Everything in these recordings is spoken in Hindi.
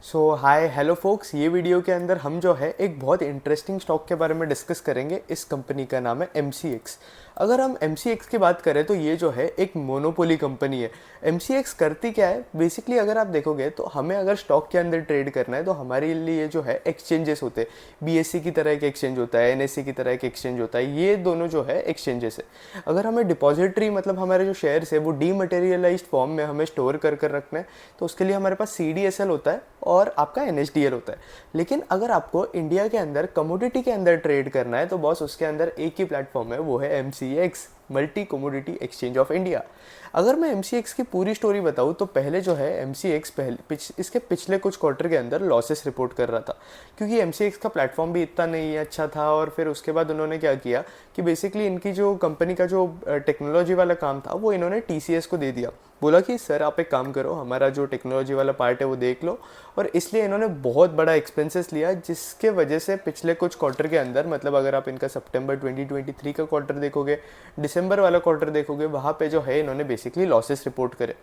हाय हेलो फोक्स, ये वीडियो के अंदर हम जो है एक बहुत इंटरेस्टिंग स्टॉक के बारे में डिस्कस करेंगे। इस कंपनी का नाम है MCX। अगर हम MCX की बात करें तो ये जो है एक मोनोपोली कंपनी है। MCX करती क्या है बेसिकली, अगर आप देखोगे तो हमें अगर स्टॉक के अंदर ट्रेड करना है तो हमारे लिए जो है एक्सचेंजेस होते हैं। BSE की तरह एक एक्सचेंज होता है, NSE की तरह एक एक्सचेंज होता है, ये दोनों जो है एक्सचेंजेस है। अगर हमें डिपॉजिटरी मतलब हमारे जो शेयर्स है वो डीमटेरियलाइज्ड फॉर्म में हमें स्टोर कर कर रखना है तो उसके लिए हमारे पास CDSL होता है और आपका NSDL होता है। लेकिन अगर आपको इंडिया के अंदर कमोडिटी के अंदर ट्रेड करना है तो बॉस उसके अंदर एक ही प्लेटफॉर्म है, वो है MCX, multi commodity exchange of India. अगर मैं MCX की पूरी स्टोरी बताऊँ तो पहले जो है MCX इसके पिछले कुछ क्वार्टर के अंदर लॉसेस रिपोर्ट कर रहा था, क्योंकि MCX का प्लेटफॉर्म भी इतना नहीं अच्छा था। और फिर उसके बाद उन्होंने क्या किया कि बेसिकली इनकी जो कंपनी का जो टेक्नोलॉजी वाला काम था वो इन्होंने TCS को दे दिया। बोला कि सर आप एक काम करो, हमारा जो टेक्नोलॉजी वाला पार्ट है वो देख लो। और इसलिए इन्होंने बहुत बड़ा एक्सपेंसेस लिया, जिसके वजह से पिछले कुछ क्वार्टर के अंदर मतलब अगर आप इनका सितंबर 2023 का क्वार्टर देखोगे, दिसंबर वाला क्वार्टर देखोगे, वहाँ पे जो है इन्होंने बेसिकली लॉसेस रिपोर्ट करे।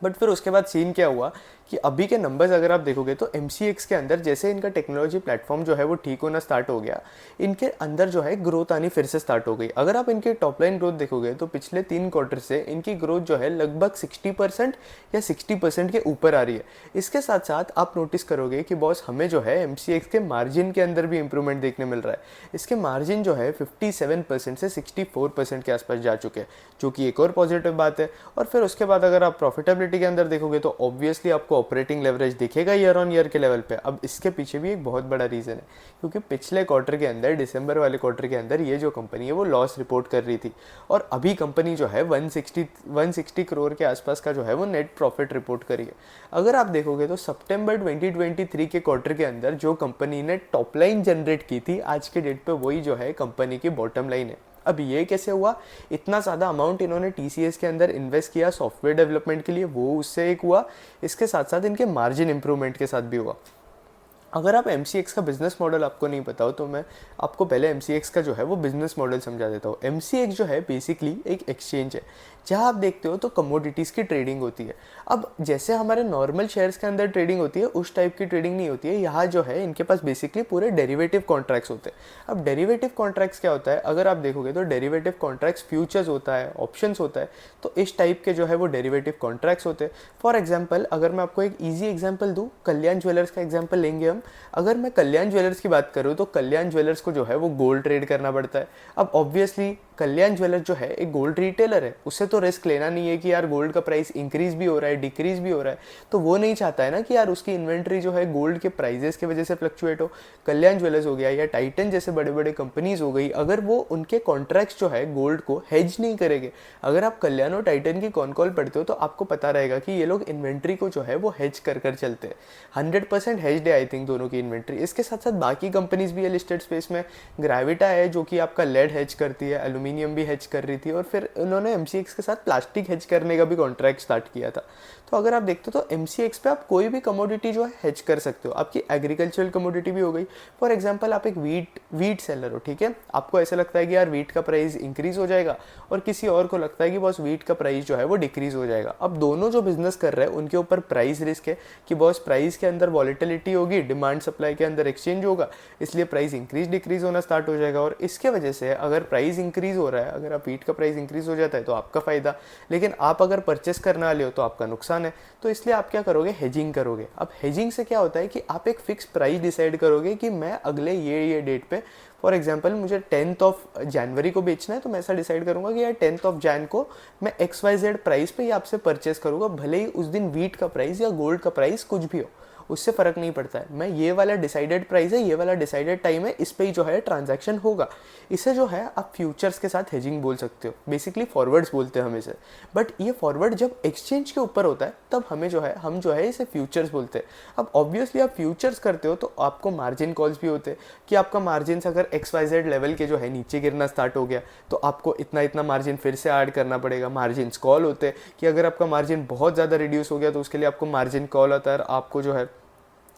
बट फिर उसके बाद सीन क्या हुआ कि अभी के नंबर्स अगर आप देखोगे तो MCX के अंदर जैसे इनका टेक्नोलॉजी प्लेटफॉर्म जो है वो ठीक होना स्टार्ट हो गया, इनके अंदर जो है ग्रोथ आनी फिर से स्टार्ट हो गई। अगर आप इनके टॉप लाइन ग्रोथ देखोगे तो पिछले 3 क्वार्टर से इनकी ग्रोथ जो है लगभग 60% या 60% के ऊपर आ रही है। इसके साथ साथ आप नोटिस करोगे कि बॉस हमें जो है MCX के मार्जिन के अंदर भी इंप्रूवमेंट देखने मिल रहा है। इसके मार्जिन जो है 57% से 64% के आसपास जा चुके हैं, जो कि एक और पॉजिटिव बात है। और फिर उसके बाद अगर आप प्रॉफिटेबिलिटी के अंदर देखोगे तो ऑब्वियसली आपको ऑपरेटिंग लेवरेज दिखेगा ईयर ऑन ईयर के लेवल पे। अब इसके पीछे भी एक बहुत बड़ा रीज़न है, क्योंकि पिछले क्वार्टर के अंदर, दिसंबर वाले क्वार्टर के अंदर ये जो कंपनी है वो लॉस रिपोर्ट कर रही थी, और अभी कंपनी जो है 160 करोड़ के आसपास का जो है वो नेट प्रॉफिट रिपोर्ट करी है। अगर आप देखोगे तो सितंबर 2023 के क्वार्टर के अंदर जो कंपनी ने टॉप लाइन जनरेट की थी, आज के डेट पे वही जो है कंपनी की बॉटम लाइन है। अब ये कैसे हुआ? इतना ज़्यादा अमाउंट इन्होंने TCS के अंदर इन्वेस्ट किया सॉफ्टवेयर डेवलपमेंट के लिए, वो उससे एक हुआ। इसके साथ साथ इनके मार्जिन इंप्रूवमेंट के साथ भी हुआ। अगर आप MCX का बिजनेस मॉडल आपको नहीं पता हो तो मैं आपको पहले MCX का जो है वो बिजनेस मॉडल समझा देता हूँ। MCX जो है बेसिकली एक एक्सचेंज है जहाँ आप देखते हो तो कमोडिटीज़ की ट्रेडिंग होती है। अब जैसे हमारे नॉर्मल शेयर्स के अंदर ट्रेडिंग होती है उस टाइप की ट्रेडिंग नहीं होती है। यहाँ जो है इनके पास बेसिकली पूरे डेरिवेटिव कॉन्ट्रैक्ट्स होते हैं। अब डेरिवेटिव कॉन्ट्रैक्ट्स क्या होता है? अगर आप देखोगे तो डेरिवेटिव कॉन्ट्रैक्ट्स फ्यूचर्स होता है, ऑप्शंस होता है, तो इस टाइप के जो है वो डेरिवेटिव कॉन्ट्रैक्ट्स होते हैं। फॉर एग्जाम्पल अगर मैं आपको एक ईजी एग्जाम्पल दूँ, कल्याण ज्वेलर्स का एग्जाम्पल लेंगे हम। अगर मैं कल्याण ज्वेलर्स की बात करूँ तो कल्याण ज्वेलर्स को जो है वो गोल्ड ट्रेड करना पड़ता है। अब ऑब्वियसली कल्याण ज्वेलर्स जो है एक गोल्ड रिटेलर है, उससे तो रिस्क लेना नहीं है कि यार गोल्ड का प्राइस इंक्रीज भी हो रहा है, डिक्रीज भी हो रहा है, तो वो नहीं चाहता है ना कि यार उसकी इन्वेंट्री जो है गोल्ड के प्राइजेस की वजह से फ्लक्चुएट हो। कल्याण ज्वेलर्स हो गया या टाइटन जैसे बड़े बड़े कंपनीज हो गई, अगर वो उनके कॉन्ट्रैक्ट्स जो है गोल्ड को हेज नहीं करेंगे। अगर आप कल्याण और टाइटन की कॉन कॉल पढ़ते हो तो आपको पता रहेगा कि ये लोग इन्वेंट्री को जो है वो हेज कर कर चलते हैं। 100% हेज्ड है आई थिंक दोनों की इन्वेंट्री। इसके साथ साथ बाकी कंपनीज भी है लिस्टेड स्पेस में। ग्रेविटा है जो कि आपका लेड हेज करती है, एल्यूमिनियम भी हेज कर रही थी, और फिर उन्होंने MCX के साथ प्लास्टिक हेज करने का भी कॉन्ट्रैक्ट स्टार्ट किया था। तो अगर आप देखते हो तो MCX पे आप कोई भी कमोडिटी जो है हेज कर सकते हो। आपकी एग्रीकल्चरल कमोडिटी भी हो गई। फॉर एग्जांपल आप एक वीट सेलर हो, ठीक है, आपको ऐसा लगता है कि यार वीट का प्राइस इंक्रीज हो जाएगा, और किसी और को लगता है कि बॉस वीट का प्राइस जो है वो डिक्रीज हो जाएगा। अब दोनों जो बिजनेस कर रहे हैं उनके ऊपर प्राइस रिस्क है कि बॉस प्राइस के अंदर वॉलेटिलिटी होगी, डिमांड सप्लाई के अंदर एक्सचेंज होगा, इसलिए प्राइस इंक्रीज डिक्रीज होना स्टार्ट हो जाएगा। और इसके वजह से अगर प्राइस इंक्रीज हो रहा है, अगर आप वीट का प्राइस इंक्रीज हो जाता है तो आपका फायदा, लेकिन आप अगर परचेस करने वाले हो तो आपका नुकसान है। तो इसलिए आप क्या करोगे? हेजिंग करोगे। अब हेजिंग से क्या होता है कि आप एक फिक्स प्राइस डिसाइड करोगे कि मैं अगले ये डेट पे, फॉर एग्जाम्पल मुझे 10th ऑफ जनवरी को बेचना है, तो मैं ऐसा डिसाइड करूंगा कि यार 10th ऑफ जैन को मैं XYZ प्राइस पे ही आपसे परचेस करूंगा, भले ही उस दिन वीट का प्राइस या गोल्ड का प्राइस कुछ भी हो, उससे फ़र्क नहीं पड़ता है। मैं ये वाला डिसाइडेड प्राइस है, ये वाला डिसाइडेड टाइम है, इस पे ही जो है ट्रांजैक्शन होगा। इसे जो है आप फ्यूचर्स के साथ हेजिंग बोल सकते हो, बेसिकली फॉरवर्ड्स बोलते हैं हम इसे। बट ये फॉरवर्ड जब एक्सचेंज के ऊपर होता है तब हम जो है इसे फ्यूचर्स बोलते हैं। अब ऑब्वियसली आप फ्यूचर्स करते हो तो आपको मार्जिन कॉल्स भी होते हैं कि आपका मार्जिन अगर XYZ लेवल के जो है नीचे गिरना स्टार्ट हो गया तो आपको इतना इतना मार्जिन फिर से ऐड करना पड़ेगा। मार्जिन कॉल होते हैं कि अगर आपका मार्जिन बहुत ज़्यादा रिड्यूस हो गया तो उसके लिए आपको मार्जिन कॉल आता है, आपको जो है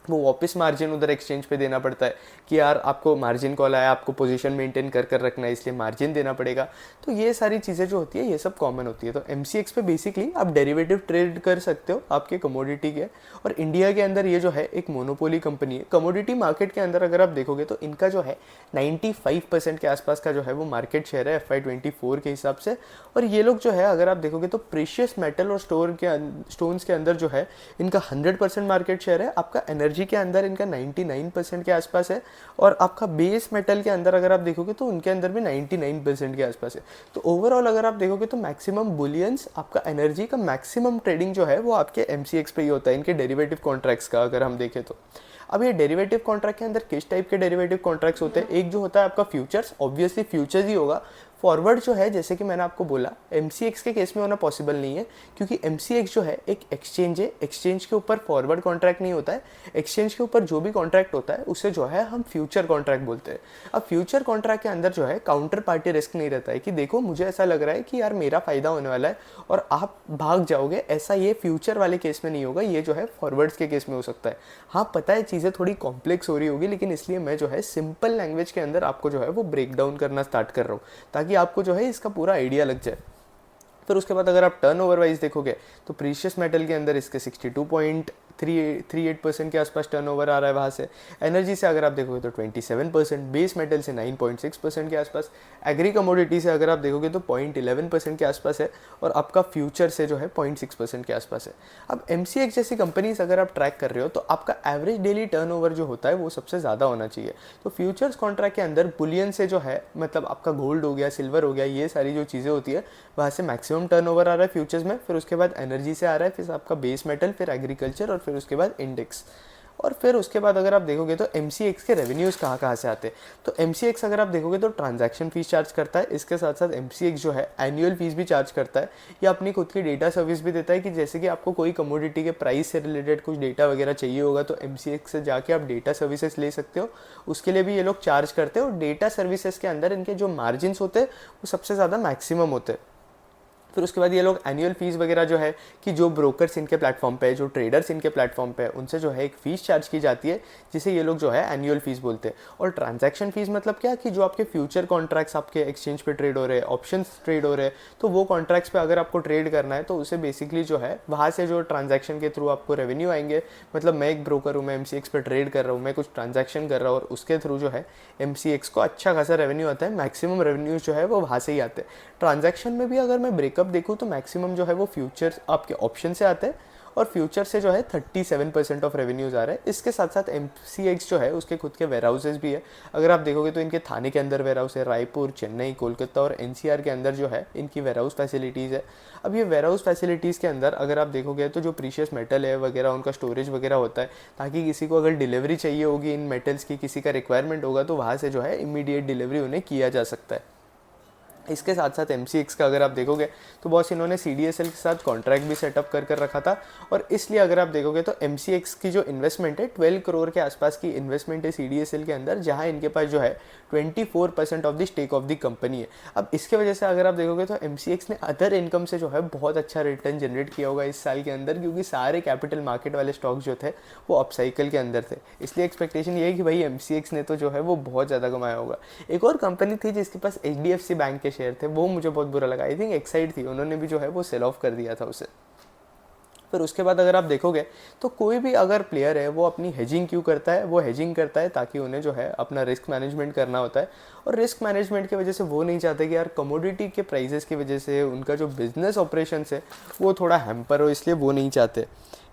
वो वापस मार्जिन उधर एक्सचेंज पे देना पड़ता है कि यार आपको मार्जिन कॉल आया, आपको पोजीशन मेंटेन कर कर रखना है, इसलिए मार्जिन देना पड़ेगा। तो ये सारी चीज़ें जो होती है ये सब कॉमन होती है। तो एमसीएक्स पे बेसिकली आप डेरिवेटिव ट्रेड कर सकते हो आपके कमोडिटी के। और इंडिया के अंदर ये जो है एक मोनोपोली कंपनी है। कमोडिटी मार्केट के अंदर अगर आप देखोगे तो इनका जो है 95% के आसपास का जो है वो मार्केट शेयर है FY24 के हिसाब से। और ये लोग जो है अगर आप देखोगे तो प्रीशियस मेटल और स्टोन्स के अंदर जो है इनका 100% मार्केट शेयर है। आपका एनर्जी के अंदर इनका 99% के आसपास है। और आपका बेस मेटल के अंदर अगर आप देखोगे तो उनके अंदर भी 99% के आसपास है। तो ओवरऑल अगर आप देखोगे तो मैक्सिमम बुलियंस, आपका एनर्जी का मैक्सिमम ट्रेडिंग जो है वो आपके एमसीएक्स पे ही होता है, इनके डेरिवेटिव कॉन्ट्रैक्ट्स का अगर हम देखें तो। अब ये डेरिवेटिव कॉन्ट्रैक्ट के अंदर किस टाइप के डेरिवेटिव कॉन्ट्रैक्ट्स होते हैं? एक जो होता है आपका फ्यूचर्स, ऑब्वियसली फ्यूचर्स ही होगा। फॉरवर्ड जो है जैसे कि मैंने आपको बोला एमसीएक्स के केस में होना पॉसिबल नहीं है, क्योंकि एमसीएक्स जो है एक एक्सचेंज है। एक्सचेंज के ऊपर फॉरवर्ड कॉन्ट्रैक्ट नहीं होता है। एक्सचेंज के ऊपर जो भी कॉन्ट्रैक्ट होता है उसे जो है हम फ्यूचर कॉन्ट्रैक्ट बोलते हैं। अब फ्यूचर कॉन्ट्रैक्ट के अंदर जो है काउंटर पार्टी रिस्क नहीं रहता है कि देखो मुझे ऐसा लग रहा है कि यार मेरा फायदा होने वाला है और आप भाग जाओगे, ऐसा ये फ्यूचर वाले केस में नहीं होगा। ये जो है फॉरवर्ड्स के केस में हो सकता है। हाँ पता है चीज़ें थोड़ी कॉम्प्लेक्स हो रही होगी, लेकिन इसलिए मैं जो है सिंपल लैंग्वेज के अंदर आपको जो है वो ब्रेक डाउन करना स्टार्ट कर रहा हूँ, ताकि आपको जो है इसका पूरा आइडिया लग जाए। फिर उसके बाद अगर आप टर्नओवर वाइज देखोगे तो प्रीशियस मेटल के अंदर इसके 62.38% के आसपास टर्नओवर आ रहा है वहाँ से। एनर्जी से अगर आप देखोगे तो 27%, बेस मेटल से 9.6% के आसपास, एग्री कमोडिटी से अगर आप देखोगे तो 0.11% के आसपास है, और आपका फ्यूचर से जो है 0.6% के आसपास है। अब एमसीएक्स जैसी कंपनीज अगर आप ट्रैक कर रहे हो तो आपका एवरेज डेली टर्नओवर जो होता है वो सबसे ज़्यादा होना चाहिए। तो फ्यूचर्स कॉन्ट्रैक्ट के अंदर बुलियन से जो है मतलब आपका गोल्ड हो गया, सिल्वर हो गया, ये सारी जो चीज़ें होती है वहाँ से मैक्सिमम टर्नओवर आ रहा है फ्यूचर्स में। फिर उसके बाद एनर्जी से आ रहा है, फिर आपका बेस मेटल, फिर एग्रीकल्चर, और फिर उसके बाद इंडेक्स। और फिर उसके बाद अगर आप देखोगे तो एमसीएक्स के रेवेन्यूज़ कहाँ कहाँ से आते हैं, तो एमसीएक्स अगर आप देखोगे तो ट्रांजैक्शन फीस चार्ज करता है। इसके साथ साथ एमसीएक्स जो है एनुअल फीस भी चार्ज करता है, या अपनी खुद की डेटा सर्विस भी देता है कि जैसे कि आपको कोई कमोडिटी के प्राइस से रिलेटेड कुछ डेटा वगैरह चाहिए होगा तो एमसीएक्स से जाके आप डेटा सर्विसेज ले सकते हो, उसके लिए भी ये लोग चार्ज करते हैं। और डेटा सर्विसेज के अंदर इनके जो मार्जिन होते हैं वो सबसे ज़्यादा मैक्सिमम होते हैं। फिर उसके बाद ये लोग एनुअल फीस वगैरह जो है कि जो ब्रोकर्स इनके प्लेटफॉर्म पे है, जो ट्रेडर्स इनके प्लेटफॉर्म पे है, उनसे जो है एक फ़ीस चार्ज की जाती है, जिसे ये लोग जो है एनुअल फीस बोलते हैं। और ट्रांजैक्शन फीस मतलब क्या कि जो आपके फ्यूचर कॉन्ट्रैक्ट्स आपके एक्सचेंज पे ट्रेड हो रहे हैं, ऑप्शंस ट्रेड हो रहे हैं, तो वो कॉन्ट्रैक्ट्स पे अगर आपको ट्रेड करना है तो उसे बेसिकली जो है वहाँ से जो ट्रांजैक्शन के थ्रू आपको रेवेन्यू आएंगे। मतलब मैं एक ब्रोकर हूँ, मैं एमसीएक्स पे ट्रेड कर रहा हूँ, मैं कुछ ट्रांजैक्शन कर रहा हूँ, और उसके थ्रू जो है एमसीएक्स को अच्छा खासा रेवेन्यू आता है। मैक्सिमम रेवेन्यू जो है वो वहाँ से ही आते हैं। ट्रांजैक्शन में भी अगर मैं ब्रेकअप देखूँ तो मैक्सिमम जो है वो फ्यूचर्स आपके ऑप्शन से आते हैं, और फ्यूचर से जो है 37% ऑफ रेवेन्यूज़ आ रहा है। इसके साथ साथ एमसीएक्स जो है उसके खुद के वेयर हाउसेज भी है। अगर आप देखोगे तो इनके थाने के अंदर वेयर हाउस है, रायपुर, चेन्नई, कोलकाता और एनसीआर के अंदर जो है इनकी वेयर हाउस फैसिलिटीज़ है। अब ये वेयर हाउस फैसिलिटीज़ के अंदर अगर आप देखोगे तो जो प्रीशियस मेटल है वगैरह उनका स्टोरेज वगैरह होता है, ताकि किसी को अगर डिलीवरी चाहिए होगी इन मेटल्स की, किसी का रिक्वायरमेंट होगा तो वहाँ से जो है इमीडिएट डिलीवरी उन्हें किया जा सकता है। इसके साथ साथ एमसीएक्स का अगर आप देखोगे तो बॉस इन्होंने सीडीएसएल के साथ कॉन्ट्रैक्ट भी सेटअप कर रखा था, और इसलिए अगर आप देखोगे तो एमसीएक्स की जो इन्वेस्टमेंट है 12 करोड़ के आसपास की इन्वेस्टमेंट है सीडीएसएल के अंदर, जहां इनके पास जो है 24% of the stake of the company है। अब इसके वजह से अगर आप देखोगे तो एमसीएक्स ने अदर इनकम से जो है बहुत अच्छा रिटर्न जनरेट किया होगा इस साल के अंदर, क्योंकि सारे कैपिटल मार्केट वाले स्टॉक जो थे वो अपसाइकिल के अंदर थे। इसलिए एक्सपेक्टेशन ये है कि भाई एमसीएक्स ने तो जो है वो बहुत ज़्यादा कमाया होगा। एक और कंपनी थी जिसके पास एचडीएफसी बैंक के शेयर थे, वो मुझे बहुत बुरा लगा। आई थिंक एक्साइड थी, उन्होंने भी जो है वो सेल ऑफ कर दिया था उसे। फिर उसके बाद अगर आप देखोगे तो कोई भी अगर प्लेयर है वो अपनी हेजिंग क्यों करता है, वो हेजिंग करता है ताकि उन्हें जो है अपना रिस्क मैनेजमेंट करना होता है। और रिस्क मैनेजमेंट की वजह से वो नहीं चाहते कि यार कमोडिटी के प्राइसेस की वजह से उनका जो बिजनेस ऑपरेशन है वो थोड़ा हैम्पर हो, इसलिए वो नहीं चाहते।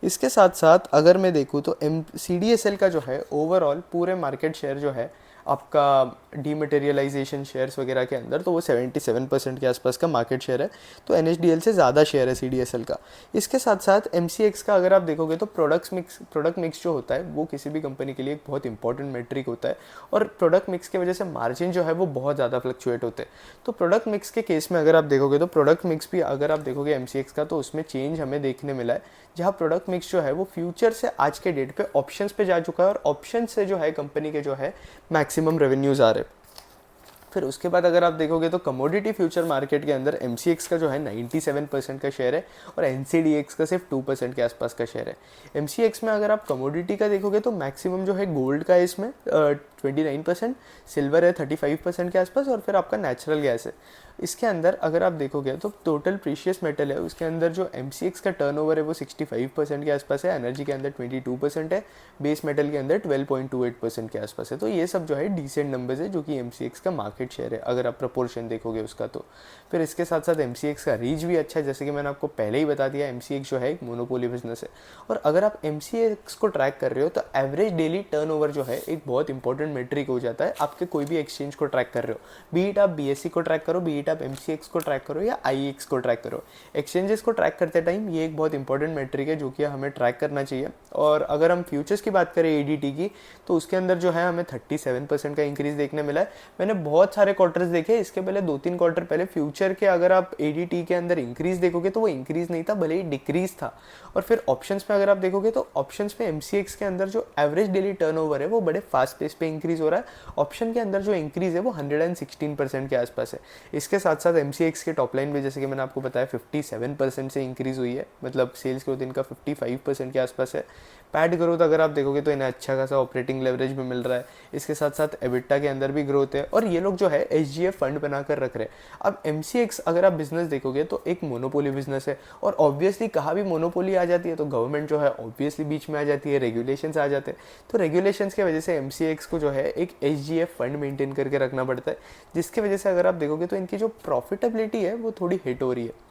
इसके साथ साथ अगर मैं देखूँ तो सीडीएसएल का जो है ओवरऑल पूरे मार्केट शेयर जो है आपका डीमटेरियलाइजेशन शेयर्स वगैरह के अंदर, तो वो 77% के आसपास का मार्केट शेयर है। तो एनएचडीएल से ज़्यादा शेयर है सीडीएसएल का। इसके साथ साथ एमसीएक्स का अगर आप देखोगे तो प्रोडक्ट मिक्स जो होता है वो किसी भी कंपनी के लिए एक बहुत इंपॉर्टेंट मेट्रिक होता है, और प्रोडक्ट मिक्स की वजह से मार्जिन जो है वो बहुत ज़्यादा फ्लक्चुएट होते हैं। तो प्रोडक्ट मिक्स के केस में अगर आप देखोगे तो प्रोडक्ट मिक्स भी अगर आप देखोगे एमसीएक्स का तो उसमें चेंज हमें देखने मिला है, जहाँ प्रोडक्ट मिक्स जो है वो फ्यूचर से आज के डेट पे ऑप्शंस पे जा चुका है, और ऑप्शन से जो है कंपनी के जो है मैक्सिमम रेवेन्यूज़ आ रहे हैं। फिर उसके बाद अगर आप देखोगे तो कमोडिटी फ्यूचर मार्केट के अंदर MCX का जो है 97% का शेयर है और NCDX का सिर्फ 2% के आसपास का शेयर है। MCX में अगर आप कमोडिटी का देखोगे तो मैक्सिमम जो है गोल्ड का है इसमें 29%, सिल्वर है 35% के आसपास और फिर आपका नेचुरल गैस है। इसके अंदर अगर आप देखोगे तो टोटल प्रीशियस मेटल है, उसके अंदर जो MCX का टर्नओवर है वो 65% के आसपास है, एनर्जी के अंदर 22% है, बेस मेटल के अंदर 12.28% के आसपास है। तो ये सब जो है डिसेंट नंबर्स है जो कि MCX का मार्केट शेयर है अगर आप प्रपोर्शन देखोगे उसका। तो फिर इसके साथ साथ MCX का रीच भी अच्छा है, जैसे कि मैंने आपको पहले ही बता दिया MCX जो है एक मोनोपोली बिजनेस है। और अगर आप MCX को ट्रैक कर रहे हो तो एवरेज डेली टर्नओवर जो है एक बहुत इंपॉर्टेंट मेट्रिक हो जाता है आपके कोई भी एक्सचेंज को ट्रैक कर रहे हो, बी इट आप BSE को ट्रैक करो, बी इट आप MCX को ट्रैक करो या IEX को ट्रैक करो। एक्सचेंजेस को ट्रैक करते टाइम ये एक बहुत इंपॉर्टेंट मेट्रिक है जो कि हमें ट्रैक करना चाहिए। और अगर हम फ्यूचर्स की बात करें ADT की, तो उसके अंदर जो है हमें 37% का इंक्रीज देखने मिला है। मैंने बहुत सारे क्वार्टर्स देखे, इसके पहले 2-3 क्वार्टर पहले फ्यूचर के अगर आप ADT के अंदर इंक्रीज देखोगे तो वो इंक्रीज नहीं था, भले ही डिक्रीज था। और फिर ऑप्शंस में अगर आप देखोगे तो ऑप्शंस में MCX के अंदर जो एवरेज डेली टर्नओवर है वो बड़े फास्ट पेस पे इंक्रीज हो रहा है। ऑप्शन के अंदर जो इंक्रीज है वो 116% के आसपास है। इसके साथ साथ MCX के टॉप लाइन भी जैसे कि मैंने आपको बताया 57% से इंक्रीज हुई है, मतलब सेल्स ग्रोथ इनका 55% के आसपास है। पैड ग्रोथ अगर आप देखोगे तो इन्हें अच्छा खासा ऑपरेटिंग लेवरेज भी मिल रहा है। इसके साथ साथ EBITDA के अंदर भी ग्रोथ है और ये लोग जो है SGF फंड बनाकर रख रहे हैं। अब MCX अगर आप बिजनेस देखोगे तो एक मोनोपोली बिजनेस है और ऑब्वियसली कहाँ भी मोनोपोली आ जाती है तो गवर्नमेंट जो है ऑब्वियसली बीच में आ जाती है, रेगुलेशंस आ जाते हैं। तो रेगुलेशंस की वजह से MCX को जो है एक SGF फंड मेंटेन करके रखना पड़ता है, जिसकी वजह से अगर आप देखोगे तो इनकी जो प्रॉफिटेबिलिटी है वो थोड़ी हिट हो रही है।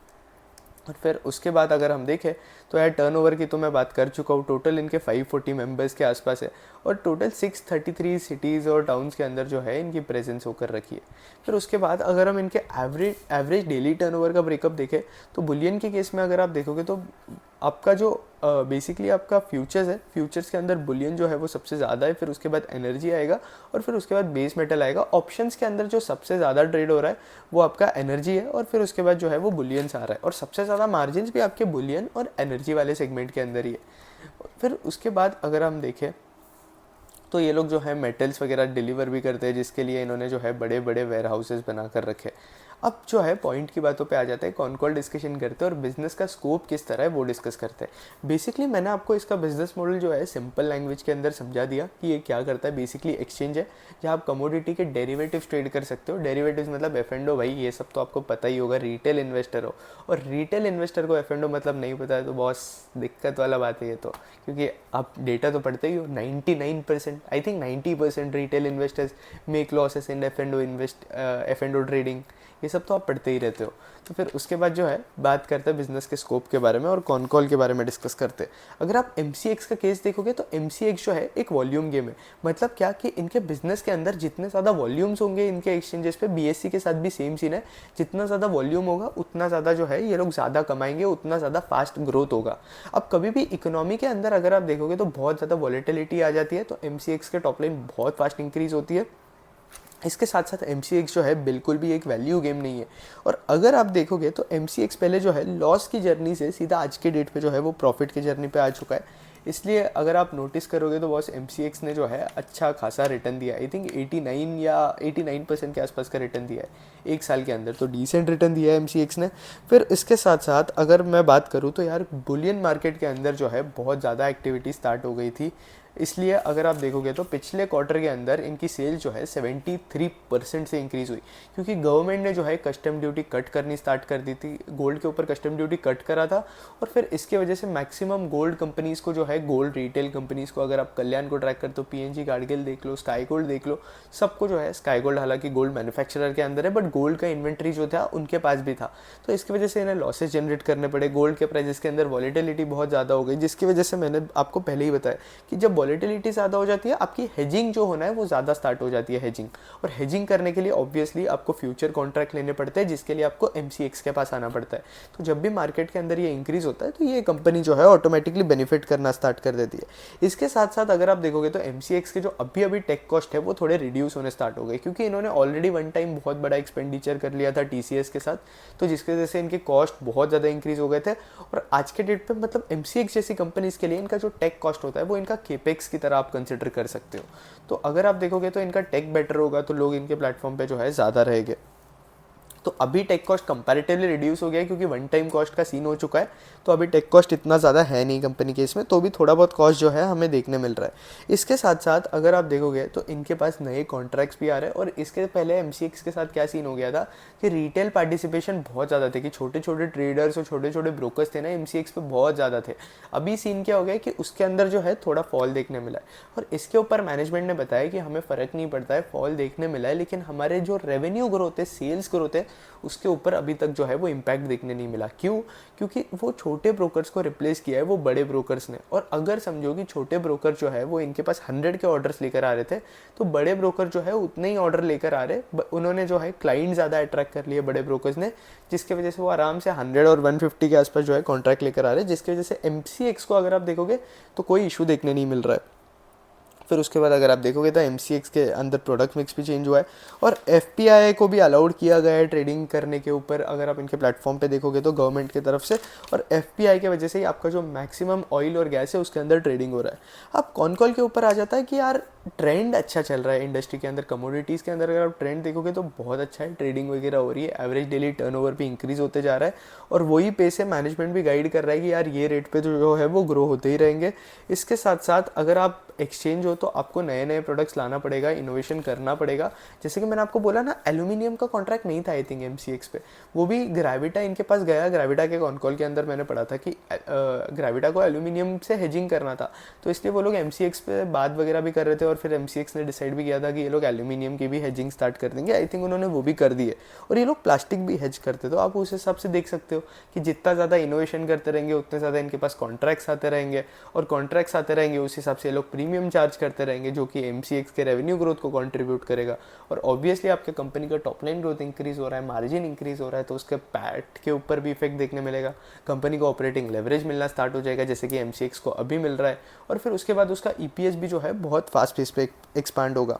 और फिर उसके बाद अगर हम देखें तो यार टर्नओवर की तो मैं बात कर चुका हूँ, टोटल इनके 540 मेंबर्स के आसपास है और टोटल 633 सिटीज़ और टाउन्स के अंदर जो है इनकी प्रेजेंस होकर रखी है। फिर उसके बाद अगर हम इनके एवरेज डेली टर्नओवर का ब्रेकअप देखें तो बुलियन के केस में अगर आप देखोगे तो आपका जो बेसिकली आपका फ्यूचर्स है, फ्यूचर्स के अंदर बुलियन जो है वो सबसे ज़्यादा है, फिर उसके बाद एनर्जी आएगा और फिर उसके बाद बेस मेटल आएगा। ऑप्शंस के अंदर जो सबसे ज़्यादा ट्रेड हो रहा है वो आपका एनर्जी है और फिर उसके बाद जो है वो बुलियंस आ रहा है और सबसे ज़्यादा मार्जिन भी आपके बुलियन और एनर्जी वाले सेगमेंट के अंदर ही है। फिर उसके बाद अगर हम देखें तो ये लोग जो है मेटल्स वगैरह डिलीवर भी करते हैं, जिसके लिए इन्होंने जो है बड़े बड़े वेयर हाउसेज बना कर रखे। अब जो है पॉइंट की बातों पे आ जाते हैं, कौन कॉल डिस्कशन करते हैं और बिजनेस का स्कोप किस तरह है वो डिस्कस करते हैं। बेसिकली मैंने आपको इसका बिजनेस मॉडल जो है सिंपल लैंग्वेज के अंदर समझा दिया कि ये क्या करता है। बेसिकली एक्सचेंज है जहाँ आप कमोडिटी के डेरिवेटिव्स ट्रेड कर सकते हो। डेरिवेटिव्स मतलब F&O, भाई ये सब तो आपको पता ही होगा, रिटेल इन्वेस्टर हो और रिटेल इन्वेस्टर को F&O मतलब नहीं पता है तो बहुत दिक्कत वाला बात है ये तो, क्योंकि आप डेटा तो पढ़ते ही हो। 99% I think 90% retail investors make losses in F&O trading, ये सब तो आप पढ़ते ही रहते हो। तो फिर उसके बाद जो है बात करते हैं बिजनेस के स्कोप के बारे में और कॉन कॉल के बारे में डिस्कस करते हैं। अगर आप MCX का केस देखोगे तो MCX जो है एक वॉल्यूम गेम है। मतलब क्या कि इनके बिजनेस के अंदर जितने ज़्यादा वॉल्यूम्स होंगे इनके एक्सचेंजेस पे, BSE के साथ भी सेम सीन है, जितना ज़्यादा वॉल्यूम होगा उतना ज़्यादा जो है ये लोग ज़्यादा कमाएंगे, उतना ज़्यादा फास्ट ग्रोथ होगा। अब कभी भी इकोनॉमी के अंदर अगर आप देखोगे तो बहुत ज़्यादा वॉलेटिलिटी आ जाती है तो MCX के टॉप लाइन बहुत फास्ट इंक्रीज होती है। इसके साथ साथ MCX जो है बिल्कुल भी एक वैल्यू गेम नहीं है। और अगर आप देखोगे तो MCX पहले जो है लॉस की जर्नी से सीधा आज के डेट पे जो है वो प्रॉफिट की जर्नी पे आ चुका है। इसलिए अगर आप नोटिस करोगे तो बॉस MCX ने जो है अच्छा खासा रिटर्न दिया, आई थिंक 89 या 89% के आसपास का रिटर्न दिया है एक साल के अंदर, तो डिसेंट रिटर्न दिया है MCX ने। फिर इसके साथ साथ अगर मैं बात करूँ तो यार बुलियन मार्केट के अंदर जो है बहुत ज़्यादा एक्टिविटी स्टार्ट हो गई थी। इसलिए अगर आप देखोगे तो पिछले क्वार्टर के अंदर इनकी सेल जो है 73% से इंक्रीज़ हुई, क्योंकि गवर्नमेंट ने जो है कस्टम ड्यूटी कट करनी स्टार्ट कर दी थी। गोल्ड के ऊपर कस्टम ड्यूटी कट करा था और फिर इसके वजह से मैक्सिमम गोल्ड कंपनीज़ को जो है, गोल्ड रिटेल कंपनीज़ को, अगर आप कल्याण को ट्रैक करते हो, PNG गार्डगिल देख लो, स्काई गोल्ड देख लो, सबको जो है, स्काई गोल्ड हालांकि गोल्ड मैन्युफैक्चरर के अंदर है बट गोल्ड का इन्वेंट्री जो था उनके पास भी था, तो इसकी वजह से इन्हें लॉसेज जनरेट करने पड़े। गोल्ड के प्राइजेस के अंदर वॉलेटिलिटी बहुत ज़्यादा हो गई, जिसकी वजह से मैंने आपको पहले ही बताया कि जब वॉलेटिलिटी ज़्यादा हो जाती है आपकी हेजिंग जो होना है वो ज़्यादा स्टार्ट हो जाती है हेजिंग। और हेजिंग करने के लिए ऑब्वियसली आपको फ्यूचर कॉन्ट्रैक्ट लेने पड़ते हैं, जिसके लिए आपको MCX के पास आना पड़ता है। तो जब भी मार्केट के अंदर ये इंक्रीज़ होता है तो ये कंपनी जो है ऑटोमेटिकली बेनिफिट करना स्टार्ट कर देती है। इसके साथ साथ अगर आप देखोगे तो MCX के जो अभी टेक कॉस्ट है वो थोड़े रिड्यूस होने स्टार्ट हो गए, क्योंकि इन्होंने ऑलरेडी वन टाइम बहुत बड़ा एक्सपेंडिचर कर लिया था TCS के साथ, तो जिसकी वजह से इनके कॉस्ट बहुत ज़्यादा इंक्रीज़ हो गए थे। और आज के डेट पे मतलब MCX जैसी कंपनीज़ के लिए इनका जो टेक कॉस्ट होता है वो इनका केपेक्स MCX की तरह आप कंसिडर कर सकते हो। तो अगर आप देखोगे तो इनका टेक बेटर होगा तो लोग इनके प्लेटफॉर्म पे जो है ज़्यादा रहेंगे। तो अभी टेक कॉस्ट कंपैरेटिवली रिड्यूस हो गया है क्योंकि वन टाइम कॉस्ट का सीन हो चुका है, तो अभी टेक कॉस्ट इतना ज़्यादा है नहीं कंपनी के इसमें, तो भी थोड़ा बहुत कॉस्ट जो है हमें देखने मिल रहा है। इसके साथ साथ अगर आप देखोगे तो इनके पास नए कॉन्ट्रैक्ट्स भी आ रहे हैं, और इसके पहले MCX के साथ क्या सीन हो गया था कि रिटेल पार्टिसिपेशन बहुत ज़्यादा थे, कि छोटे छोटे ट्रेडर्स और छोटे छोटे ब्रोकर्स थे ना MCX पे बहुत ज़्यादा थे। अभी सीन क्या हो गया कि उसके अंदर जो है थोड़ा फॉल देखने मिला है, और इसके ऊपर मैनेजमेंट ने बताया कि हमें फ़र्क नहीं पड़ता है, फॉल देखने मिला है, लेकिन हमारे जो रेवेन्यू ग्रोथ है, सेल्स ग्रोथ है, उसके ऊपर अभी तक जो है वो इम्पैक्ट देखने नहीं मिला। क्यों? क्योंकि वो छोटे ब्रोकर्स को रिप्लेस किया है वो बड़े ब्रोकर्स ने। और अगर समझो कि छोटे ब्रोकर जो है वो इनके पास 100 के ऑर्डर्स लेकर आ रहे थे, तो बड़े ब्रोकर जो है उतने ही ऑर्डर लेकर आ रहे, उन्होंने जो है क्लाइंट ज़्यादा अट्रैक्ट कर लिए बड़े ब्रोकर्स ने, जिसकी वजह से वो आराम से 100 और 150 के आसपास जो है कॉन्ट्रैक्ट लेकर आ रहे हैं, जिसकी वजह से MCX को अगर आप देखोगे तो कोई इशू देखने नहीं मिल रहा है। फिर उसके बाद अगर आप देखोगे तो MCX के अंदर प्रोडक्ट मिक्स भी चेंज हुआ है, और FPI को भी अलाउड किया गया है ट्रेडिंग करने के ऊपर। अगर आप इनके प्लेटफॉर्म पे देखोगे तो गवर्नमेंट की तरफ से, और FPI के वजह से ही आपका जो मैक्सिमम ऑयल और गैस है उसके अंदर ट्रेडिंग हो रहा है। अब कौन कॉल के ऊपर आ जाता है कि यार ट्रेंड अच्छा चल रहा है इंडस्ट्री के अंदर, कमोडिटीज़ के अंदर अगर आप ट्रेंड देखोगे तो बहुत अच्छा है, ट्रेडिंग वगैरह हो रही है, एवरेज डेली टर्नओवर भी इंक्रीज़ होते जा रहा है, और वही पे से मैनेजमेंट भी गाइड कर रहा है कि यार ये रेट पे जो है वो ग्रो होते ही रहेंगे। इसके साथ साथ अगर आप एक्सचेंज हो तो आपको नए नए प्रोडक्ट्स लाना पड़ेगा, इनोवेशन करना पड़ेगा। जैसे कि मैंने आपको बोला ना, एल्यूमिनियम का कॉन्ट्रैक्ट नहीं था आई थिंक MCX पे, वो भी ग्रेविटा इनके पास गया। ग्रेविटा के कॉन कॉल के अंदर मैंने पढ़ा था कि ग्रेविटा को एल्यूमिनियम से हेजिंग करना था, तो इसलिए वो लोग MCX पे बात वगैरह भी कर रहे थे, और फिर MCX ने डिसाइड भी किया था कि ये लोग एल्यूमिनियम की भी हेजिंग स्टार्ट कर देंगे। आई थिंक उन्होंने वो भी कर दी है, और ये लोग प्लास्टिक भी हेज करते, तो आप उस हिसाब से देख सकते हो कि जितना ज़्यादा इनोवेशन करते रहेंगे उतने ज़्यादा इनके पास कॉन्ट्रैक्ट्स आते रहेंगे, और कॉन्ट्रैक्ट्स आते रहेंगे उस हिसाब से ये लोग प्रीमियम चार्ज करते रहेंगे, जो कि MCX के रेवेन्यू ग्रोथ को कंट्रीब्यूट करेगा। और ऑब्वियसली आपके कंपनी का टॉप लाइन ग्रोथ इंक्रीज हो रहा है, मार्जिन इंक्रीज हो रहा है, तो उसके पैट के ऊपर भी इफेक्ट देखने मिलेगा। कंपनी को ऑपरेटिंग लेवरेज मिलना स्टार्ट हो जाएगा, जैसे कि MCX को अभी मिल रहा है, और फिर उसके बाद उसका EPS भी जो है बहुत फास्ट पेस पे एक्सपांड होगा।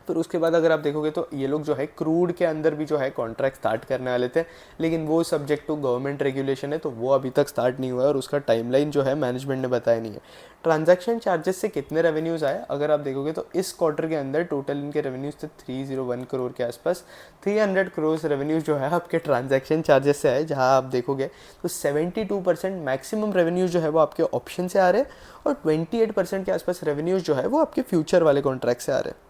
फिर उसके बाद अगर आप देखोगे तो ये लोग जो है क्रूड के अंदर भी जो है कॉन्ट्रैक्ट स्टार्ट करने वाले थे, लेकिन वो सब्जेक्ट टू गवर्नमेंट रेगुलेशन है, तो वो अभी तक स्टार्ट नहीं हुआ है, और उसका टाइमलाइन जो है मैनेजमेंट ने बताया नहीं है। ट्रांजैक्शन चार्जेस से कितने रेवेन्यूज़ आए अगर आप देखोगे तो इस क्वार्टर के अंदर टोटल इनके रेवेन्यूज़ थे 301 करोड़ के आसपास। 300 करोड़ रेवेन्यूज़ जो है आपके ट्रांजैक्शन चार्जेस से आए, जहाँ आप देखोगे तो 72% मैक्सिमम रेवेन्यूज़ जो है वो आपके ऑप्शन से आ रहे हैं, और 28% के आसपास रेवेन्यूज़ जो है वो आपके फ्यूचर वाले कॉन्ट्रैक्ट से आ रहे हैं।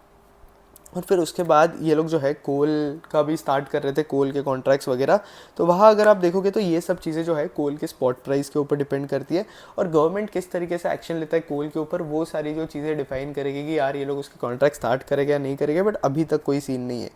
और फिर उसके बाद ये लोग जो है कोल का भी स्टार्ट कर रहे थे, कोल के कॉन्ट्रैक्ट्स वगैरह, तो वहाँ अगर आप देखोगे तो ये सब चीज़ें जो है कोल के स्पॉट प्राइस के ऊपर डिपेंड करती है, और गवर्नमेंट किस तरीके से एक्शन लेता है कोल के ऊपर, वो सारी जो चीज़ें डिफाइन करेगी कि यार ये लोग उसके कॉन्ट्रैक्ट स्टार्ट करेगा या नहीं करेगा, बट अभी तक कोई सीन नहीं है।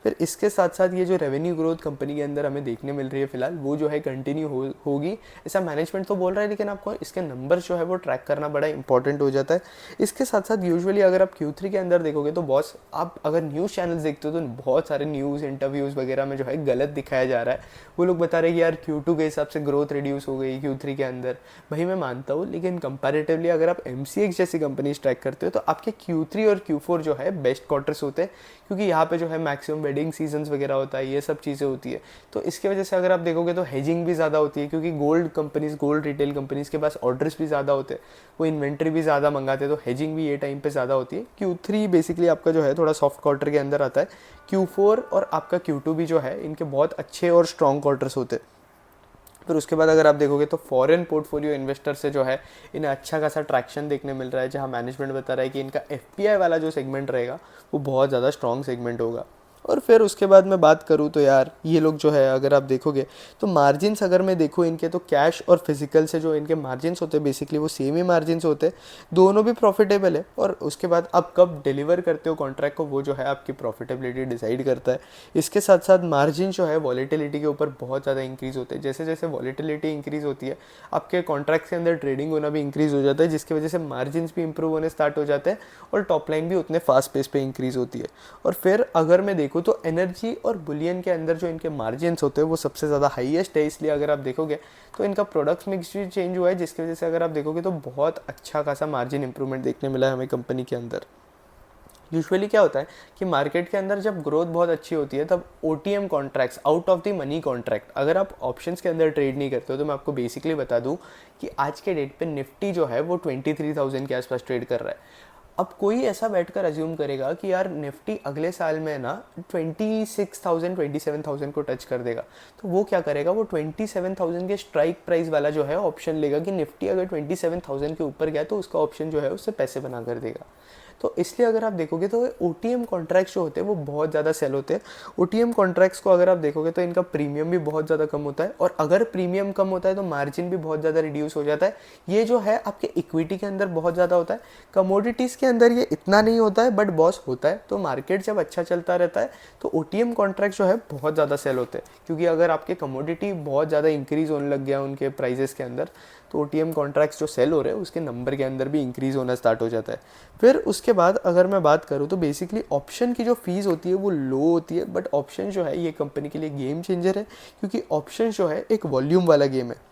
फिर इसके साथ साथ ये जो रेवेन्यू ग्रोथ कंपनी के अंदर हमें देखने मिल रही है फिलहाल, वो जो है कंटिन्यू होगी, ऐसा मैनेजमेंट तो बोल रहा है, लेकिन आपको इसके नंबर्स जो है वो ट्रैक करना बड़ा इंपॉर्टेंट हो जाता है। इसके साथ साथ यूजुअली अगर आप Q3 के अंदर देखोगे तो बॉस, आप अगर न्यूज़ चैनल्स देखते हो तो बहुत सारे न्यूज़ इंटरव्यूज़ वगैरह में जो है गलत दिखाया जा रहा है। वो लोग बता रहे हैं कि यार Q2 के हिसाब से ग्रोथ रिड्यूस हो गई Q3 के अंदर। भाई मैं मानता हूँ, लेकिन कंपैरेटिवली अगर आप MCX जैसी कंपनी ट्रैक करते हो तो आपके Q3 और Q4 जो है बेस्ट क्वार्टर्स होते हैं, क्योंकि यहाँ पे जो है मैक्सिमम वेडिंग सीजन्स वगैरह होता है, ये सब चीज़ें होती है। तो इसके वजह से अगर आप देखोगे तो हेजिंग भी ज़्यादा होती है, क्योंकि gold companies, gold retail companies के पास ऑर्डर्स भी ज़्यादा होते हैं, वो इन्वेंट्री भी ज़्यादा मंगाते हैं, तो हेजिंग भी ये टाइम पे ज़्यादा होती है। Q3 बेसिकली आपका जो है थोड़ा सॉफ्ट क्वार्टर के अंदर आता है। Q4 और आपका Q2 भी जो है इनके बहुत अच्छे और स्ट्रॉन्ग क्वार्टर्स होते हैं। फिर उसके बाद अगर आप देखोगे तो फॉरेन पोर्टफोलियो इन्वेस्टर से जो है इन्हें अच्छा खासा ट्रैक्शन देखने मिल रहा है, जहां मैनेजमेंट बता रहा है कि इनका FPI वाला जो सेगमेंट रहेगा वो बहुत ज़्यादा स्ट्रॉन्ग सेगमेंट होगा। और फिर उसके बाद मैं बात करूँ तो यार ये लोग जो है अगर आप देखोगे तो मार्जिन्स अगर मैं देखूँ इनके, तो कैश और फिजिकल से जो इनके मार्जिन्स होते हैं बेसिकली वो सेम ही मार्जिन्स होते हैं, दोनों भी प्रॉफिटेबल है। और उसके बाद आप कब डिलीवर करते हो कॉन्ट्रैक्ट को, वो जो है आपकी प्रॉफिटेबिलिटी डिसाइड करता है। इसके साथ साथ मार्जिन जो है वॉलेटिलिटी के ऊपर बहुत ज़्यादा इंक्रीज़ होते हैं, जैसे जैसे वॉलेटिलिटी इंक्रीज़ होती है आपके कॉन्ट्रैक्ट के अंदर ट्रेडिंग होना भी इंक्रीज़ हो जाता है, जिसकी वजह से मार्जिन्स भी इंप्रूव होने स्टार्ट हो जाते हैं, और टॉप लाइन भी उतने फास्ट पेस पे इंक्रीज़ होती है। और फिर अगर मैं देखूँ तो एनर्जी और बुलियन के अंदर जो इनके मार्जिन्स होते हैं वो सबसे ज़्यादा हाईएस्ट है, इसलिए अगर आप देखोगे तो इनका प्रोडक्ट्स मिक्स भी चेंज हुआ है, जिसकी वजह से अगर आप देखोगे तो बहुत अच्छा खासा मार्जिन इंप्रूवमेंट देखने मिला है हमें कंपनी के अंदर। यूजुअली क्या होता है कि मार्केट के अंदर जब ग्रोथ बहुत अच्छी होती है तब OTM contracts, out of the money contract, अगर आप ऑप्शंस के अंदर ट्रेड नहीं करते हो तो मैं आपको बेसिकली बता दूं कि आज के डेट पे निफ्टी जो है वो 23,000 के आसपास ट्रेड कर रहा है। अब कोई ऐसा बैठकर अज्यूम करेगा कि यार निफ्टी अगले साल में ना 26,000 27,000 को टच कर देगा, तो वो क्या करेगा, वो 27,000 के स्ट्राइक प्राइस वाला जो है ऑप्शन लेगा कि निफ्टी अगर 27,000 के ऊपर गया तो उसका ऑप्शन जो है उससे पैसे बना कर देगा। तो इसलिए अगर आप देखोगे तो ओटीएम कॉन्ट्रैक्ट्स जो होते हैं वो बहुत ज़्यादा सेल होते हैं। ओटीएम कॉन्ट्रैक्ट्स को अगर आप देखोगे तो इनका प्रीमियम भी बहुत ज़्यादा कम होता है, और अगर प्रीमियम कम होता है तो मार्जिन भी बहुत ज़्यादा रिड्यूस हो जाता है। ये जो है आपके इक्विटी के अंदर बहुत ज़्यादा होता है, कमोडिटीज़ के अंदर ये इतना नहीं होता है, बट बॉस होता है। तो मार्केट जब अच्छा चलता रहता है तो ओटीएम कॉन्ट्रैक्ट जो है बहुत ज़्यादा सेल होते हैं, क्योंकि अगर आपके कमोडिटी बहुत ज़्यादा इंक्रीज़ होने लग गया उनके प्राइजेस के अंदर, तो ओटीएम कॉन्ट्रैक्ट्स जो सेल हो रहे हैं उसके नंबर के अंदर भी इंक्रीज़ होना स्टार्ट हो जाता है। फिर उसके बाद अगर मैं बात करूँ तो बेसिकली ऑप्शन की जो फीस होती है वो लो होती है, बट ऑप्शन जो है ये कंपनी के लिए गेम चेंजर है, क्योंकि ऑप्शन जो है एक वॉल्यूम वाला गेम है।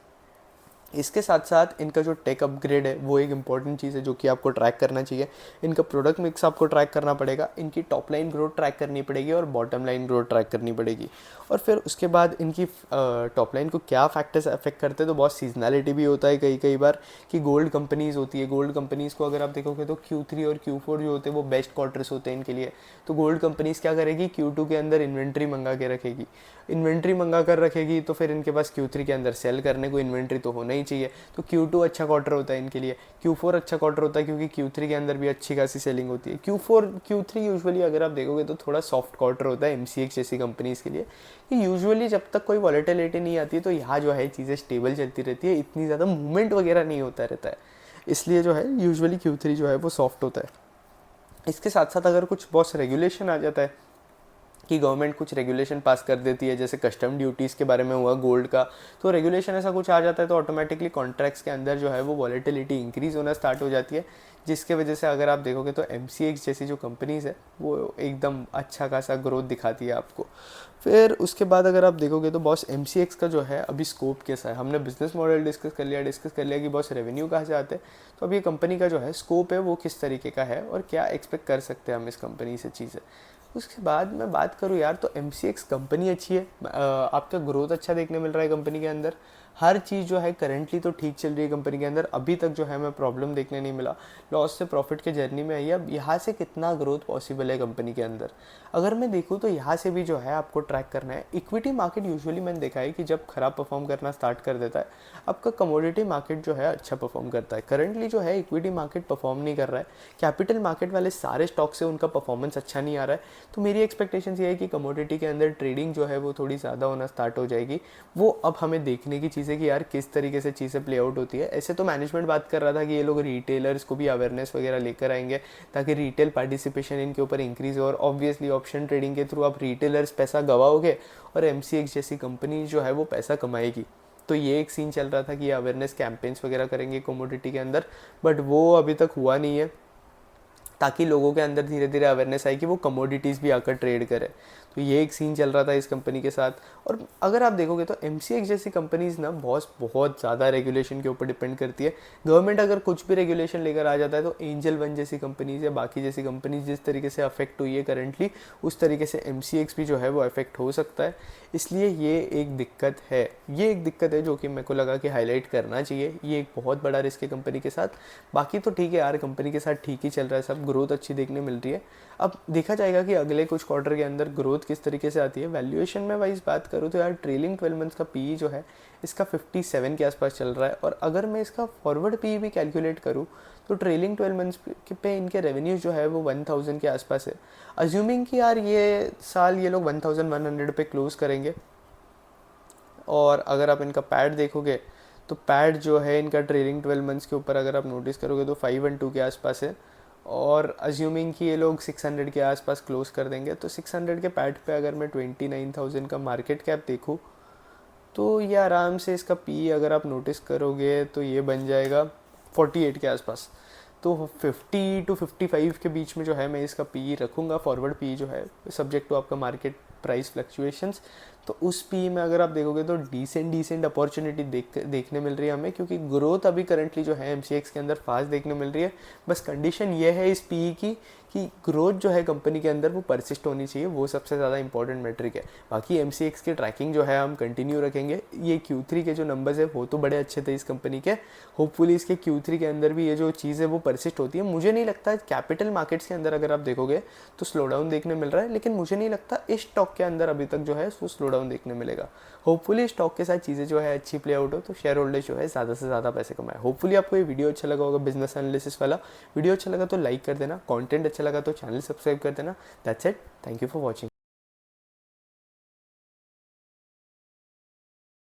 इसके साथ साथ इनका जो टेक अपग्रेड है वो एक इंपॉर्टेंट चीज़ है जो कि आपको ट्रैक करना चाहिए। इनका प्रोडक्ट मिक्स आपको ट्रैक करना पड़ेगा, इनकी टॉप लाइन ग्रोथ ट्रैक करनी पड़ेगी और बॉटम लाइन ग्रोथ ट्रैक करनी पड़ेगी। और फिर उसके बाद इनकी टॉप लाइन को क्या फैक्टर्स अफेक्ट करते हैं, तो बहुत सीजनैलिटी भी होता है कई कई बार कि गोल्ड कंपनीज़ होती है, गोल्ड कंपनीज़ को अगर आप देखोगे तो Q3 और Q4 जो होते हैं वो बेस्ट क्वार्टर्स होते हैं इनके लिए। तो गोल्ड कंपनीज़ क्या करेगी, Q2 के अंदर इन्वेंट्री मंगा के रखेगी, इन्वेंट्री मंगा कर रखेगी तो फिर इनके पास Q3 के अंदर सेल करने को इन्वेंट्री तो होना ही चाहिए। तो Q2 अच्छा क्वार्टर होता है इनके लिए, Q4 अच्छा क्वार्टर होता है क्योंकि Q3 के अंदर भी अच्छी खासी सेलिंग होती है। Q3 यूजुअली अगर आप देखोगे तो थोड़ा सॉफ्ट क्वार्टर होता है MCX जैसी कंपनीज़ के लिए, कि यूजुअली जब तक कोई वॉलेटिलिटी नहीं आती है तो यहाँ जो है चीज़ें स्टेबल चलती रहती है, इतनी ज़्यादा मूवमेंट वगैरह नहीं होता रहता है, इसलिए जो है यूजुअली Q3 जो है वो सॉफ्ट होता है। इसके साथ साथ अगर कुछ बहुत रेगुलेशन आ जाता है कि गवर्नमेंट कुछ रेगुलेशन पास कर देती है, जैसे कस्टम ड्यूटीज़ के बारे में हुआ गोल्ड का, तो रेगुलेशन ऐसा कुछ आ जाता है तो ऑटोमेटिकली कॉन्ट्रैक्ट्स के अंदर जो है वो वॉलेटिलिटी इंक्रीज़ होना स्टार्ट हो जाती है, जिसके वजह से अगर आप देखोगे तो MCX जैसी जो कंपनीज़ है वो एकदम अच्छा खासा ग्रोथ दिखाती है आपको। फिर उसके बाद अगर आप देखोगे तो बॉस MCX का जो है अभी स्कोप कैसा है, हमने बिजनेस मॉडल डिस्कस कर लिया कि बॉस रेवेन्यू कहाँ से आते हैं, तो अभी कंपनी का जो है स्कोप है वो किस तरीके का है और क्या एक्सपेक्ट कर सकते हैं हम इस कंपनी से चीज़ें। उसके बाद मैं बात करूँ यार तो MCX कंपनी अच्छी है, आपका ग्रोथ अच्छा देखने मिल रहा है कंपनी के अंदर, हर चीज़ जो है करेंटली तो ठीक चल रही है कंपनी के अंदर, अभी तक जो है मैं प्रॉब्लम देखने नहीं मिला, लॉस से प्रॉफिट के जर्नी में आई है। अब यहाँ से कितना ग्रोथ पॉसिबल है कंपनी के अंदर, अगर मैं देखूँ तो यहाँ से भी जो है आपको ट्रैक करना है। इक्विटी मार्केट यूजुअली मैंने देखा है कि जब खराब परफॉर्म करना स्टार्ट कर देता है, आपका कमोडिटी मार्केट जो है अच्छा परफॉर्म करता है। करंटली जो है इक्विटी मार्केट परफॉर्म नहीं कर रहा है, कैपिटल मार्केट वाले सारे स्टॉक से उनका परफॉर्मेंस अच्छा नहीं आ रहा है, तो मेरी एक्सपेक्टेशन ये है कि कमोडिटी के अंदर ट्रेडिंग जो है वो थोड़ी ज़्यादा होना स्टार्ट हो जाएगी। वो अब हमें देखने की चीज़ है कि यार किस तरीके से चीज़ें प्ले आउट होती है। ऐसे तो मैनेजमेंट बात कर रहा था कि ये लोग रिटेलर्स को भी अवेयरनेस वगैरह लेकर आएंगे ताकि रिटेल पार्टिसिपेशन इनके ऊपर इंक्रीज हो, और ऑब्वियसली ऑप्शन ट्रेडिंग के थ्रू आप रिटेलर्स पैसा गवाओगे और MCX जैसी कंपनी जो है वो पैसा कमाएगी। तो ये एक सीन चल रहा था कि अवेयरनेस कैंपेन्स वगैरह करेंगे कमोडिटी के अंदर, बट वो अभी तक हुआ नहीं है, ताकि लोगों के अंदर धीरे धीरे अवेयरनेस आए कि वो कमोडिटीज़ भी आकर ट्रेड करें। तो ये एक सीन चल रहा था इस कंपनी के साथ। और अगर आप देखोगे तो MCX जैसी कंपनीज़ ना बहुत ज़्यादा रेगुलेशन के ऊपर डिपेंड करती है। गवर्नमेंट अगर कुछ भी रेगुलेशन लेकर आ जाता है तो एंजल वन जैसी कंपनीज़ या बाकी जैसी कंपनीज जिस तरीके से अफेक्ट हुई है करंटली, उस तरीके से MCX भी जो है वो अफेक्ट हो सकता है। इसलिए ये एक दिक्कत है, जो कि मेरे को लगा कि हाईलाइट करना चाहिए। ये एक बहुत बड़ा रिस्क है कंपनी के साथ। बाकी तो ठीक है यार, कंपनी के साथ ठीक ही चल रहा है सब, ग्रोथ अच्छी देखने मिल रही है। अब देखा जाएगा कि अगले कुछ क्वार्टर के अंदर ग्रोथ किस तरीके से आती है। वैल्यूएशन में वाइज बात करूँ तो यार ट्रेलिंग 12 मंथ्स का PE जो है इसका 57 के आसपास चल रहा है, और अगर मैं इसका फॉरवर्ड PE भी कैलकुलेट करूँ तो ट्रेलिंग 12 मंथ्स पे इनके रेवेन्यूज जो है वो 1000 के आसपास है। अज्यूमिंग कि यार ये साल ये लोग 1100 पे क्लोज करेंगे, और अगर आप इनका पैड देखोगे तो पैड जो है इनका ट्रेलिंग 12 मंथ्स के ऊपर अगर आप नोटिस करोगे तो 512 के आसपास है, और अज्यूमिंग कि ये लोग 600 के आसपास क्लोज कर देंगे, तो 600 के पैड पे अगर मैं 29,000 का मार्केट कैप देखूँ तो ये आराम से इसका PE अगर आप नोटिस करोगे तो ये बन जाएगा 48 के आसपास। तो 50 to 55 के बीच में जो है मैं इसका PE रखूँगा। फॉरवर्ड PE जो है सब्जेक्ट टू आपका मार्केट प्राइस फ्लक्चुएशंस, तो उस पी में अगर आप देखोगे तो डिसेंट अपॉर्चुनिटी देखने मिल रही है हमें, क्योंकि ग्रोथ अभी करंटली जो है MCX के अंदर फास्ट देखने मिल रही है। बस कंडीशन ये है इस पी की कि ग्रोथ जो है कंपनी के अंदर वो परसिस्ट होनी चाहिए, वो सबसे ज़्यादा इंपॉर्टेंट मेट्रिक है। बाकी MCX की ट्रैकिंग जो है हम कंटिन्यू रखेंगे। ये Q3 के जो नंबर्स है वो तो बड़े अच्छे थे इस कंपनी के, होपफुली इसके Q3 के अंदर भी ये जो चीज़ है वो परसिस्ट होती है। मुझे नहीं लगता कैपिटल मार्केट्स के अंदर अगर आप देखोगे तो स्लो डाउन देखने मिल रहा है, लेकिन मुझे नहीं लगता इस स्टॉक के अंदर अभी तक जो है वो स्लो डाउन देखने मिलेगा। होपफुली स्टॉक के साथ चीज़ें जो है अच्छी प्ले आउट हो, तो शेयर होल्डर्स जो है ज़्यादा से ज़्यादा पैसे कमाए। होपफुली आपको ये वीडियो अच्छा लगा होगा, बिजनेस एनालिसिस वाला वीडियो अच्छा लगा तो लाइक कर देना, कंटेंट अच्छा लगा तो चैनल सब्सक्राइब कर देना। That's it, thank you for watching.